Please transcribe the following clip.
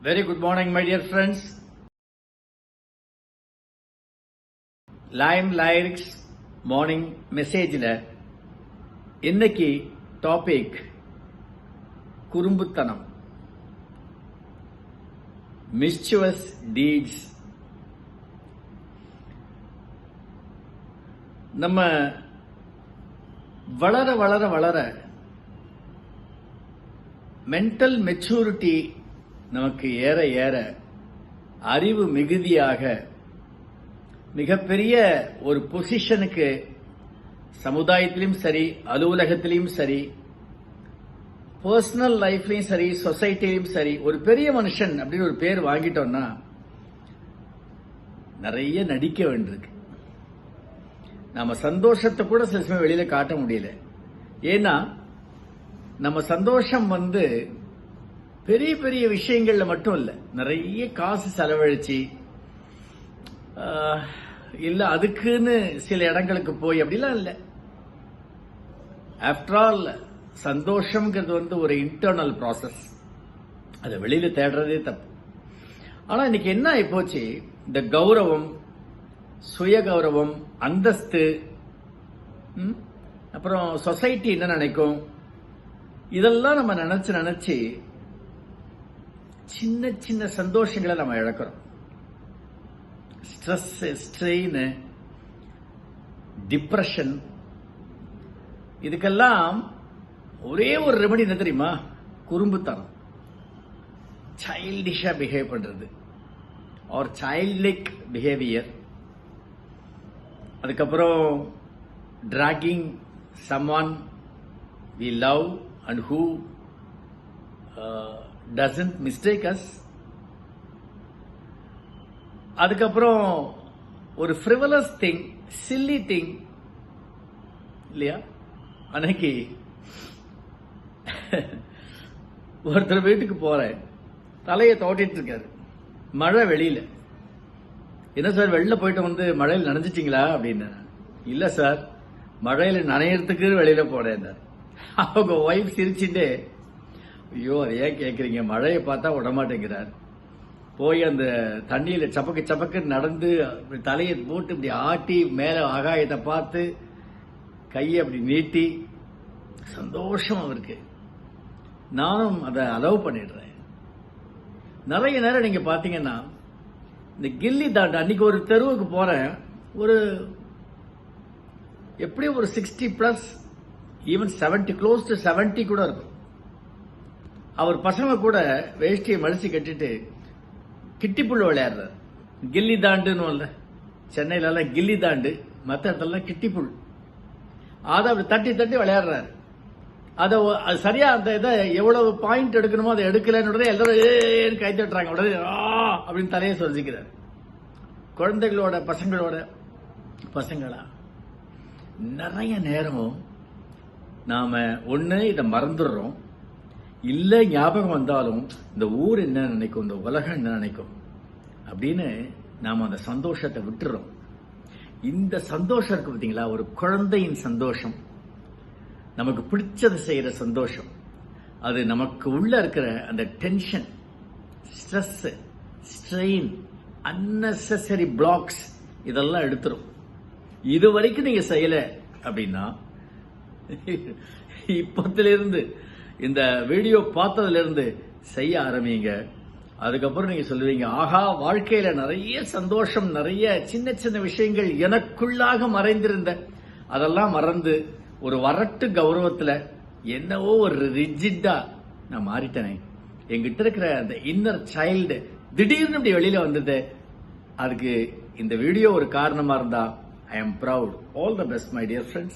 Very good morning, my dear friends. Lime Lyrics morning messageல இன்னைக்கு topic குறும்புத்தனம், mischievous deeds. நம்ம வளர வளர வளர மென்டல் மெச்சூரிட்டி நமக்கு ஏற ஏற அறிவு மிகுதியாக மிகப்பெரிய ஒரு பொசிஷனுக்கு சமுதாயத்திலும் சரி, அலுவலகத்திலும் சரி, பர்சனல் லைஃப்லயும் சரி, சொசைட்டிலையும் சரி, ஒரு பெரிய மனுஷன் அப்படின்னு ஒரு பேர் வாங்கிட்டோம்னா நிறைய நடிக்க வேண்டியிருக்கு. நம்ம சந்தோஷத்தை கூட சில சமயம் வெளியில காட்ட முடியல. ஏன்னா நம்ம சந்தோஷம் பெரிய பெரிய விஷயங்கள்ல மட்டும் இல்ல, நிறைய காசு செலவழிச்சு இல்ல அதுக்குன்னு சில இடங்களுக்கு போய் அப்படிலாம் இல்ல. ஆஃப்டர் ஆல் சந்தோஷம்ங்கிறது ஒரு இன்டர்னல் ப்ராசஸ், அதை வெளியில தேடுறதே தப்பு. ஆனா இன்னைக்கு என்ன ஆகி போச்சு, இந்த கௌரவம், சுய கௌரவம், அந்தஸ்து, அப்புறம் சொசைட்டி என்ன நினைக்கும், இதெல்லாம் நம்ம நினைச்சு சின்ன சின்ன சந்தோஷங்களை நம்ம இழக்கிறோம். ஸ்ட்ரெஸ், ஸ்ட்ரெயின், டிப்ரெஷன், இதுக்கெல்லாம் ஒரே ஒரு ரெமெடி என்ன தெரியுமா? குறும்புத்தனம், சைல்டிஷா பிஹேவ் பண்றது, ஆர் சைல்ட்லைக் பிஹேவியர். அதுக்கப்புறம் dragging someone we love and who doesn't mistake us. அதுக்கப்புறம் ஒரு frivolous thing, silly thing இல்லையா? அன்னைக்கு ஒருத்தர் வீட்டுக்கு போறேன், தலையை தோட்டிட்டு இருக்காரு, மழை வெளியில. என்ன சார் வெளில போயிட்டு மழையில் நனைஞ்சிட்டீங்களா அப்படின்னு. இல்ல சார், மழையில நனையறதுக்கு வெளியில போனேன். அவங்க ஒய்ஃப் சிரிச்சுட்டு, ஐயோ அதை ஏன் கேட்குறீங்க, மழையை பார்த்தா விடமாட்டேங்கிறார். போய் அந்த தண்ணியில சப்பக்கு சப்பக்கு நடந்து தலையை போட்டு இப்படி ஆட்டி மேல ஆகாயத்தை பார்த்து கையை அப்படி நீட்டி சந்தோஷம் அவருக்கு. நானும் அதை அலோவ் பண்ணிடுறேன். நிறைய நேரம் நீங்க பாத்தீங்கன்னா இந்த கில்லி தாண்டு, அன்னைக்கு ஒரு தெருவுக்கு போறேன், ஒரு எப்படியும் ஒரு 60+, ஈவன் 70, க்ளோஸ் டு 70 கூட இருக்கும். அவர் பசங்க கூட வேஷ்டியை மடிச்சு கட்டிட்டு கிட்டிப்புள் விளையாடுறாரு. கில்லி தாண்டுன்னு இல்ல, சென்னையில கில்லி தாண்டு, மற்ற இடத்துல கிட்டிப்புள். அதை அப்படி தட்டி தட்டி விளையாடுறாரு. அது சரியா அந்த இதை எவ்வளவு பாயிண்ட் எடுக்கணுமோ அதை எடுக்கலன்னு உடனே எல்லாரும் கை தட்டுறாங்க. உடனே அப்படின்னு தலையை சொல்லிக்கிறார். குழந்தைகளோட பசங்களா நிறைய நேரம் நாம ஒண்ணு இதை மறந்துடுறோம், இல்ல ஞாபகம் வந்தாலும் இந்த ஊர் என்ன நினைக்கும், இந்த உலகம் என்ன நினைக்கும் அப்படின்னு நாம அந்த சந்தோஷத்தை விட்டுறோம். இந்த சந்தோஷம் இருக்கு பார்த்தீங்களா, ஒரு குழந்தையின் சந்தோஷம், நமக்கு பிடிச்சதை செய்யற சந்தோஷம், அது நமக்கு உள்ள இருக்கிற அந்த tension, stress, strain, unnecessary blocks இதெல்லாம் எடுத்துரும். இது வரைக்கும் நீங்க செய்யல அப்படின்னா இப்பத்திலிருந்து, இந்த வீடியோ பார்த்ததுல இருந்து செய்ய ஆரம்பிங்க. அதுக்கப்புறம் நீங்க சொல்லுவீங்க, ஆஹா வாழ்க்கையில நிறைய சந்தோஷம், நிறைய சின்ன சின்ன விஷயங்கள் எனக்குள்ளாக மறைந்திருந்த, அதெல்லாம் மறந்து ஒரு வரட்டு கௌரவத்துல என்னவோ ஒரு ரிஜிட்டா நான் மாறிட்டேனே. என்கிட்ட இருக்கிற அந்த இன்னர் சைல்டு திடீர்னு இப்படி வெளியில வந்தது. அதுக்கு இந்த வீடியோ ஒரு காரணமா இருந்தா I am proud. All the best, my dear friends.